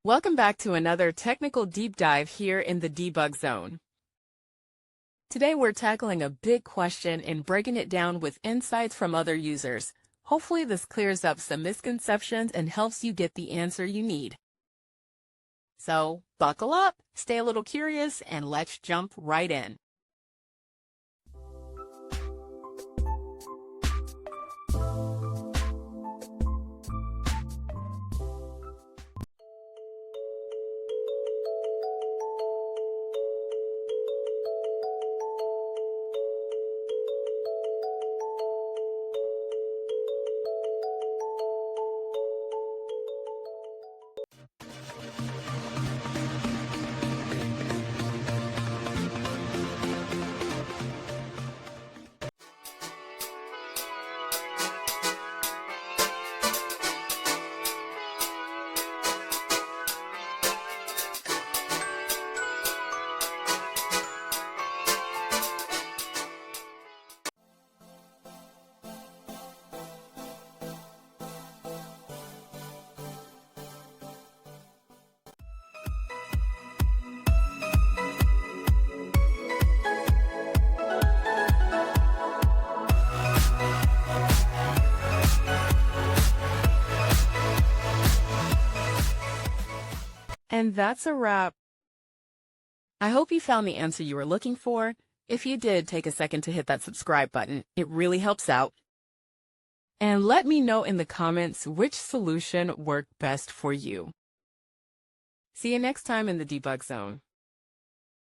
Welcome back to another technical deep dive here in the debug zone. Today we're tackling a big question and breaking it down with insights from other users. Hopefully this clears up some misconceptions and helps you get the answer you need. So buckle up, stay a little curious, and let's jump right in. And that's a wrap. I hope you found the answer you were looking for. If you did, take a second to hit that subscribe button. It really helps out. And let me know in the comments which solution worked best for you. See you next time in the debug zone.